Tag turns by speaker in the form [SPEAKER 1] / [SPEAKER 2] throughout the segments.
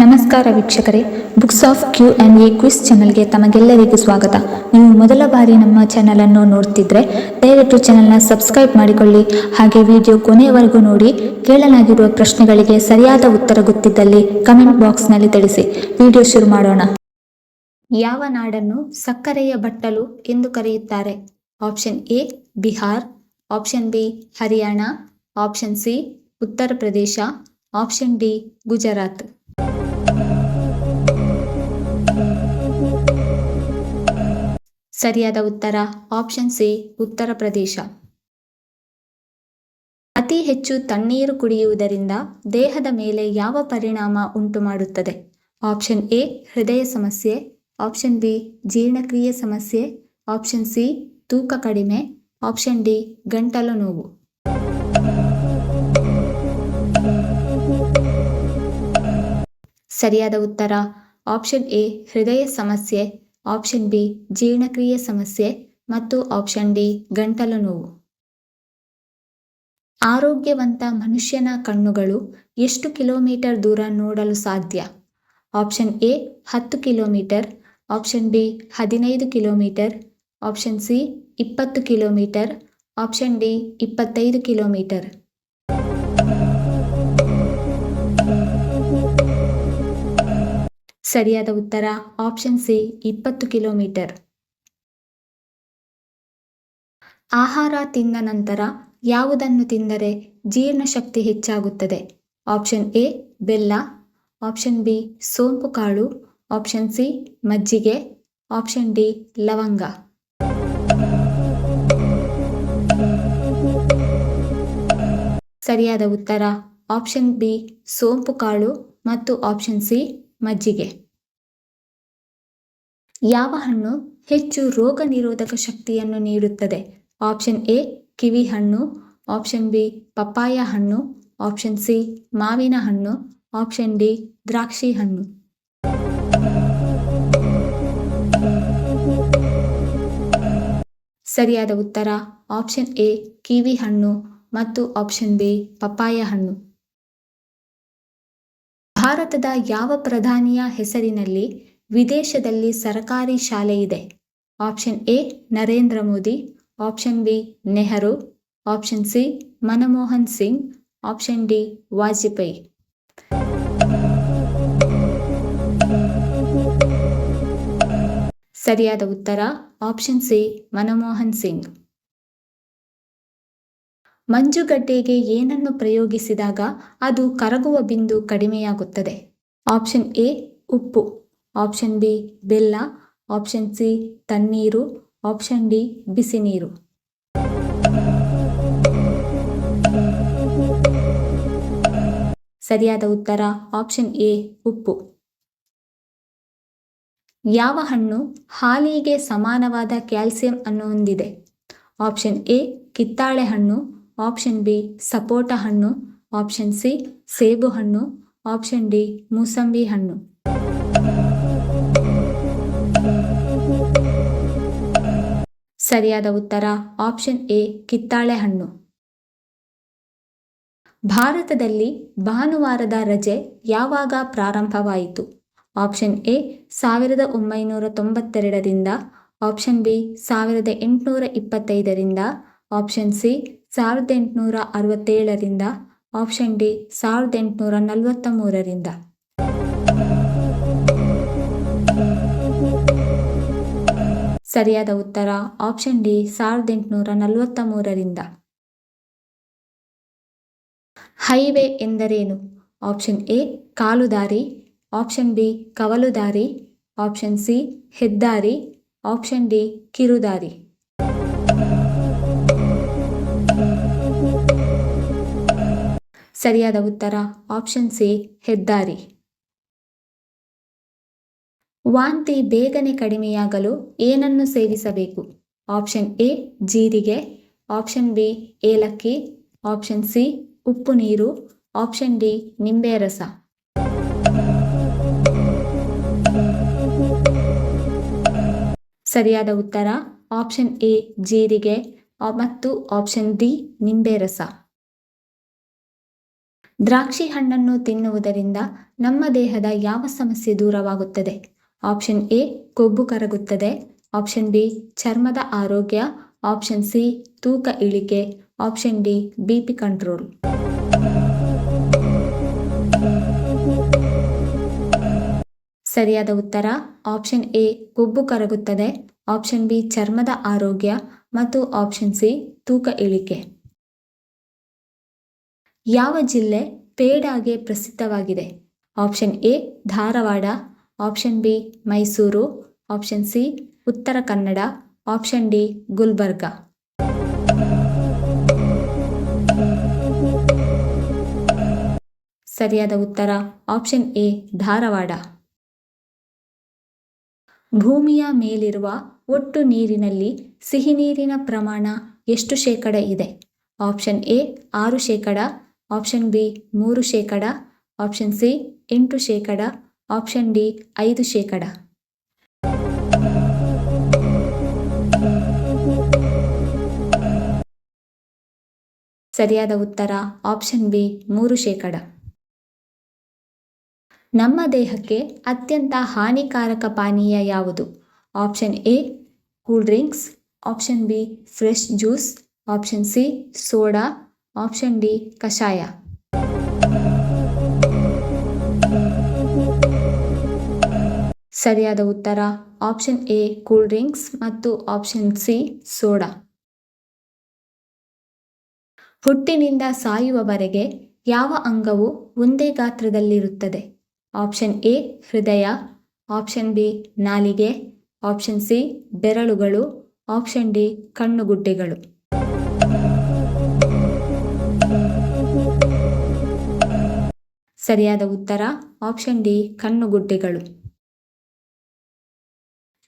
[SPEAKER 1] ನಮಸ್ಕಾರ ವೀಕ್ಷಕರೇ, books of Q&A quiz ಚಾನಲ್ಗೆ ತಮಗೆಲ್ಲರಿಗೂ ಸ್ವಾಗತ. ನೀವು ಮೊದಲ ಬಾರಿ ನಮ್ಮ ಚಾನಲನ್ನು ನೋಡ್ತಿದ್ರೆ ದಯವಿಟ್ಟು ಚಾನಲ್ನ ಸಬ್ಸ್ಕ್ರೈಬ್ ಮಾಡಿಕೊಳ್ಳಿ. ಹಾಗೆ ವಿಡಿಯೋ ಕೊನೆಯವರೆಗೂ ನೋಡಿ. ಕೇಳಲಾಗಿರುವ ಪ್ರಶ್ನೆಗಳಿಗೆ ಸರಿಯಾದ ಉತ್ತರ ಗೊತ್ತಿದ್ದಲ್ಲಿ ಕಮೆಂಟ್ ಬಾಕ್ಸ್ನಲ್ಲಿ ತಿಳಿಸಿ. ವಿಡಿಯೋ ಶುರು ಮಾಡೋಣ. ಯಾವ ನಾಡನ್ನು ಸಕ್ಕರೆಯ ಬಟ್ಟಲು ಎಂದು ಕರೆಯುತ್ತಾರೆ? Option A Bihar, option B Haryana, option C Uttar Pradesh, option D Gujarat. ಸರಿಯಾದ ಉತ್ತರ ಆಪ್ಷನ್ ಸಿ ಉತ್ತರ ಪ್ರದೇಶ. ಅತಿ ಹೆಚ್ಚು ತಣ್ಣೀರು ಕುಡಿಯುವುದರಿಂದ ದೇಹದ ಮೇಲೆ ಯಾವ ಪರಿಣಾಮ ಉಂಟು ಮಾಡುತ್ತದೆ? ಆಪ್ಷನ್ ಎ ಹೃದಯ ಸಮಸ್ಯೆ, ಆಪ್ಷನ್ ಬಿ ಜೀರ್ಣಕ್ರಿಯೆ ಸಮಸ್ಯೆ, ಆಪ್ಷನ್ ಸಿ ತೂಕ ಕಡಿಮೆ, ಆಪ್ಷನ್ ಡಿ ಗಂಟಲು ನೋವು. ಸರಿಯಾದ ಉತ್ತರ ಆಪ್ಷನ್ ಎ ಹೃದಯ ಸಮಸ್ಯೆ, ಆಪ್ಷನ್ ಬಿ ಜೀರ್ಣಕ್ರಿಯೆ ಸಮಸ್ಯೆ ಮತ್ತು ಆಪ್ಷನ್ ಡಿ ಗಂಟಲು ನೋವು. ಆರೋಗ್ಯವಂತ ಮನುಷ್ಯನ ಕಣ್ಣುಗಳು ಎಷ್ಟು ಕಿಲೋಮೀಟರ್ ದೂರ ನೋಡಲು ಸಾಧ್ಯ? Option A 10 kilometre, option B 15 kilometre, option C 20 kilometre, option D 25 kilometre. ಸರಿಯಾದ ಉತ್ತರ ಆಪ್ಷನ್ ಸಿ 20 ಕಿಲೋಮೀಟರ್. ಆಹಾರ ತಿಂದ ನಂತರ ಯಾವುದನ್ನು ತಿಂದರೆ ಜೀರ್ಣಶಕ್ತಿ ಹೆಚ್ಚಾಗುತ್ತದೆ? ಆಪ್ಷನ್ ಎ ಬೆಲ್ಲ, ಆಪ್ಷನ್ ಬಿ ಸೋಂಪು ಕಾಳು, ಆಪ್ಷನ್ ಸಿ ಮಜ್ಜಿಗೆ, ಆಪ್ಷನ್ ಡಿ ಲವಂಗ. ಸರಿಯಾದ ಉತ್ತರ ಆಪ್ಷನ್ ಬಿ ಸೋಂಪು ಕಾಳು ಮತ್ತು ಆಪ್ಷನ್ ಸಿ ಮಜ್ಜಿಗೆ. ಯಾವ ಹಣ್ಣು ಹೆಚ್ಚು ರೋಗ ನಿರೋಧಕ ಶಕ್ತಿಯನ್ನು ನೀಡುತ್ತದೆ? ಆಪ್ಷನ್ ಎ ಕಿವಿ ಹಣ್ಣು, ಆಪ್ಷನ್ ಬಿ ಪಪ್ಪಾಯ ಹಣ್ಣು, ಆಪ್ಷನ್ ಸಿ ಮಾವಿನ ಹಣ್ಣು, ಆಪ್ಷನ್ ಡಿ ದ್ರಾಕ್ಷಿ ಹಣ್ಣು. ಸರಿಯಾದ ಉತ್ತರ ಆಪ್ಷನ್ ಎ ಕಿವಿ ಹಣ್ಣು ಮತ್ತು ಆಪ್ಷನ್ ಬಿ ಪಪ್ಪಾಯ ಹಣ್ಣು. ಭಾರತದ ಯಾವ ಪ್ರಧಾನಿಯ ಹೆಸರಿನಲ್ಲಿ ವಿದೇಶದಲ್ಲಿ ಸರ್ಕಾರಿ ಶಾಲೆ ಇದೆ? Option A Narendra Modi, option B Nehru, option C Manmohan Singh, option D Vajpayee. ಸರಿಯಾದ ಉತ್ತರ ಆಪ್ಷನ್ ಸಿ ಮನಮೋಹನ್ ಸಿಂಗ್. ಮಂಜುಗಡ್ಡೆಗೆ ಏನನ್ನು ಪ್ರಯೋಗಿಸಿದಾಗ ಅದು ಕರಗುವ ಬಿಂದು ಕಡಿಮೆಯಾಗುತ್ತದೆ? ಆಪ್ಷನ್ ಎ ಉಪ್ಪು, ಆಪ್ಷನ್ ಬಿ ಬೆಲ್ಲ, ಆಪ್ಷನ್ ಸಿ ತಣ್ಣೀರು, ಆಪ್ಷನ್ ಡಿ ಬಿಸಿ ನೀರು. ಸರಿಯಾದ ಉತ್ತರ ಆಪ್ಷನ್ ಎ ಉಪ್ಪು. ಯಾವ ಹಣ್ಣು ಹಾಲಿಗೆ ಸಮಾನವಾದ ಕ್ಯಾಲ್ಸಿಯಂ ಅನ್ನು ಹೊಂದಿದೆ? ಆಪ್ಷನ್ ಎ ಕಿತ್ತಾಳೆ ಹಣ್ಣು, ಆಪ್ಷನ್ ಬಿ ಸಪೋಟ ಹಣ್ಣು, ಆಪ್ಷನ್ ಸಿ ಸೇಬು ಹಣ್ಣು, ಆಪ್ಷನ್ ಡಿ ಮೂಸಂಬಿ ಹಣ್ಣು. ಸರಿಯಾದ ಉತ್ತರ ಆಪ್ಷನ್ ಎ ಕಿತ್ತಾಳೆ ಹಣ್ಣು. ಭಾರತದಲ್ಲಿ ಭಾನುವಾರದ ರಜೆ ಯಾವಾಗ ಪ್ರಾರಂಭವಾಯಿತು? ಆಪ್ಷನ್ ಎ 1992ರಿಂದ, ಆಪ್ಷನ್ ಬಿ 1825ರಿಂದ, ಆಪ್ಷನ್ ಸಿ 1867ರಿಂದ, ಆಪ್ಷನ್ ಡಿ 1843ರಿಂದ. ಸರಿಯಾದ ಉತ್ತರ ಆಪ್ಷನ್ ಡಿ 1843ರಿಂದ. ಹೈವೇ ಎಂದರೇನು? ಆಪ್ಷನ್ ಎ ಕಾಲುದಾರಿ, ಆಪ್ಷನ್ ಬಿ ಕವಲುದಾರಿ, ಆಪ್ಷನ್ ಸಿ ಹೆದ್ದಾರಿ, ಆಪ್ಷನ್ ಡಿ ಕಿರುದಾರಿ. ಸರಿಯಾದ ಉತ್ತರ ಆಪ್ಷನ್ ಸಿ ಹೆದ್ದಾರಿ. ವಾಂತಿ ಬೇಗನೆ ಕಡಿಮೆಯಾಗಲು ಏನನ್ನು ಸೇವಿಸಬೇಕು? ಆಪ್ಷನ್ ಎ ಜೀರಿಗೆ, ಆಪ್ಷನ್ ಬಿ ಏಲಕ್ಕಿ, ಆಪ್ಷನ್ ಸಿ ಉಪ್ಪು ನೀರು, ಆಪ್ಷನ್ ಡಿ ನಿಂಬೆ ರಸ. ಸರಿಯಾದ ಉತ್ತರ ಆಪ್ಷನ್ ಎ ಜೀರಿಗೆ ಮತ್ತು ಆಪ್ಷನ್ ಡಿ ನಿಂಬೆ ರಸ. ದ್ರಾಕ್ಷಿ ಹಣ್ಣನ್ನು ತಿನ್ನುವುದರಿಂದ ನಮ್ಮ ದೇಹದ ಯಾವ ಸಮಸ್ಯೆ ದೂರವಾಗುತ್ತದೆ? ಆಪ್ಷನ್ ಎ ಕೊಬ್ಬು ಕರಗುತ್ತದೆ, ಆಪ್ಷನ್ ಬಿ ಚರ್ಮದ ಆರೋಗ್ಯ, ಆಪ್ಷನ್ ಸಿ ತೂಕ ಇಳಿಕೆ, ಆಪ್ಷನ್ ಡಿ ಬಿಪಿ ಕಂಟ್ರೋಲ್. ಸರಿಯಾದ ಉತ್ತರ ಆಪ್ಷನ್ ಎ ಕೊಬ್ಬು ಕರಗುತ್ತದೆ, ಆಪ್ಷನ್ ಬಿ ಚರ್ಮದ ಆರೋಗ್ಯ ಮತ್ತು ಆಪ್ಷನ್ ಸಿ ತೂಕ ಇಳಿಕೆ. ಯಾವ ಜಿಲ್ಲೆ ಪೇಡಾಗೆ ಪ್ರಸಿದ್ಧವಾಗಿದೆ? Option A Dharwad, option B Mysuru, option C Uttara Kannada, option D Gulbarga. ಸರಿಯಾದ ಉತ್ತರ ಆಪ್ಷನ್ ಎ ಧಾರವಾಡ. ಭೂಮಿಯ ಮೇಲಿರುವ ಒಟ್ಟು ನೀರಿನಲ್ಲಿ ಸಿಹಿ ನೀರಿನ ಪ್ರಮಾಣ ಎಷ್ಟು ಶೇಕಡ ಇದೆ? Option A 6%, option B 3%, option C 8%, option D 5%. ಸರಿಯಾದ ಉತ್ತರ ಆಪ್ಷನ್ ಬಿ 3%. ನಮ್ಮ ದೇಹಕ್ಕೆ ಅತ್ಯಂತ ಹಾನಿಕಾರಕ ಪಾನೀಯ ಯಾವುದು? Option A cool drinks, option be fresh juice, option C soda, option D ಕಷಾಯ. ಸರಿಯಾದ ಉತ್ತರ ಆಪ್ಷನ್ ಎ ಕೂಲ್ ಡ್ರಿಂಕ್ಸ್ ಮತ್ತು ಆಪ್ಷನ್ ಸಿ ಸೋಡಾ. ಹುಟ್ಟಿನಿಂದ ಸಾಯುವವರೆಗೆ ಯಾವ ಅಂಗವು ಒಂದೇ ಗಾತ್ರದಲ್ಲಿರುತ್ತದೆ? ಆಪ್ಷನ್ ಎ ಹೃದಯ, ಆಪ್ಷನ್ ಬಿ ನಾಲಿಗೆ, ಆಪ್ಷನ್ ಸಿ ಬೆರಳುಗಳು, ಆಪ್ಷನ್ ಡಿ ಕಣ್ಣುಗುಡ್ಡೆಗಳು. ಸರಿಯಾದ ಉತ್ತರ ಆಪ್ಷನ್ ಡಿ ಕಣ್ಣುಗುಡ್ಡೆಗಳು.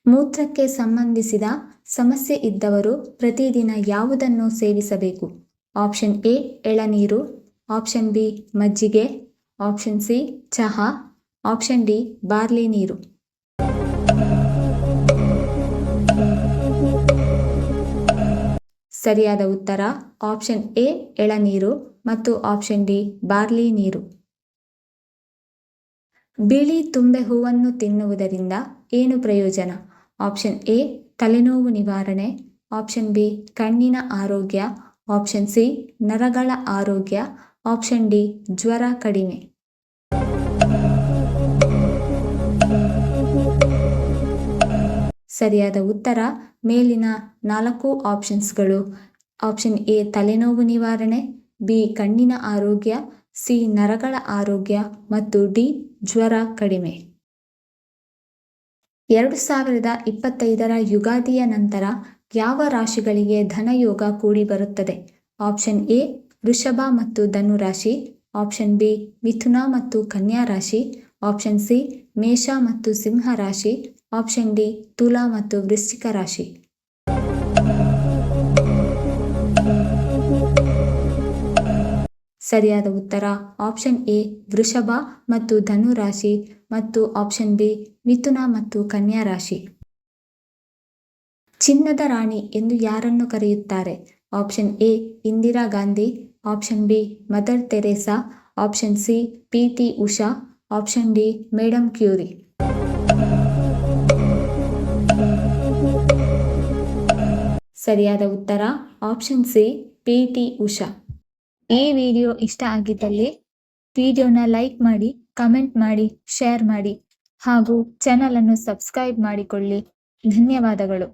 [SPEAKER 1] ಮೂತ್ರಕ್ಕೆ ಸಂಬಂಧಿಸಿದ ಸಮಸ್ಯೆ ಇದ್ದವರು ಪ್ರತಿದಿನ ಯಾವುದನ್ನು ಸೇವಿಸಬೇಕು? ಆಪ್ಷನ್ ಎ ಎಳನೀರು, ಆಪ್ಷನ್ ಬಿ ಮಜ್ಜಿಗೆ, ಆಪ್ಷನ್ ಸಿ ಚಹಾ, ಆಪ್ಷನ್ ಡಿ ಬಾರ್ಲಿ ನೀರು. ಸರಿಯಾದ ಉತ್ತರ ಆಪ್ಷನ್ ಎ ಎಳನೀರು ಮತ್ತು ಆಪ್ಷನ್ ಡಿ ಬಾರ್ಲಿ ನೀರು. ಬಿಳಿ ತುಂಬೆ ಹೂವನ್ನು ತಿನ್ನುವುದರಿಂದ ಏನು ಪ್ರಯೋಜನ? ಆಪ್ಷನ್ ಎ ತಲೆನೋವು ನಿವಾರಣೆ, ಆಪ್ಷನ್ ಬಿ ಕಣ್ಣಿನ ಆರೋಗ್ಯ, ಆಪ್ಷನ್ ಸಿ ನರಗಳ ಆರೋಗ್ಯ, ಆಪ್ಷನ್ ಡಿ ಜ್ವರ ಕಡಿಮೆ. ಸರಿಯಾದ ಉತ್ತರ ಮೇಲಿನ 4 ಆಪ್ಷನ್ಸ್ಗಳು. ಆಪ್ಷನ್ ಎ ತಲೆನೋವು ನಿವಾರಣೆ, ಬಿ ಕಣ್ಣಿನ ಆರೋಗ್ಯ, ಸಿ ನರಗಳ ಆರೋಗ್ಯ ಮತ್ತು ಡಿ ಜ್ವರ ಕಡಿಮೆ. 2025ರ ಯುಗಾದಿಯ ನಂತರ ಯಾವ ರಾಶಿಗಳಿಗೆ ಧನಯೋಗ ಕೂಡಿ ಬರುತ್ತದೆ? ಆಪ್ಷನ್ ಎ ವೃಷಭ ಮತ್ತು ಧನು ರಾಶಿ, ಆಪ್ಷನ್ ಬಿ ಮಿಥುನ ಮತ್ತು ಕನ್ಯಾ ರಾಶಿ, ಆಪ್ಷನ್ ಸಿ ಮೇಷ ಮತ್ತು ಸಿಂಹ ರಾಶಿ, ಆಪ್ಷನ್ ಡಿ ತುಲಾ ಮತ್ತು ವೃಶ್ಚಿಕ ರಾಶಿ. ಸರಿಯಾದ ಉತ್ತರ ಆಪ್ಷನ್ ಎ ವೃಷಭ ಮತ್ತು ಧನು ರಾಶಿ ಮತ್ತು ಆಪ್ಷನ್ ಬಿ ಮಿಥುನ ಮತ್ತು ಕನ್ಯಾ ರಾಶಿ. ಚಿನ್ನದ ರಾಣಿ ಎಂದು ಯಾರನ್ನು ಕರೆಯುತ್ತಾರೆ? Option A Indira Gandhi, option B Mother Teresa, option C PT. Usha, option D madam Curie. ಸರಿಯಾದ ಉತ್ತರ ಆಪ್ಷನ್ ಸಿ ಪಿ.ಟಿ. ಉಷಾ. ಈ ವಿಡಿಯೋ ಇಷ್ಟ ಆಗಿದ್ದಲ್ಲಿ ವಿಡಿಯೋನ ಲೈಕ್ ಮಾಡಿ, ಕಮೆಂಟ್ ಮಾಡಿ, ಶೇರ್ ಮಾಡಿ ಹಾಗೂ ಚಾನಲ್ ಅನ್ನು ಸಬ್ಸ್ಕ್ರೈಬ್ ಮಾಡಿಕೊಳ್ಳಿ. ಧನ್ಯವಾದಗಳು.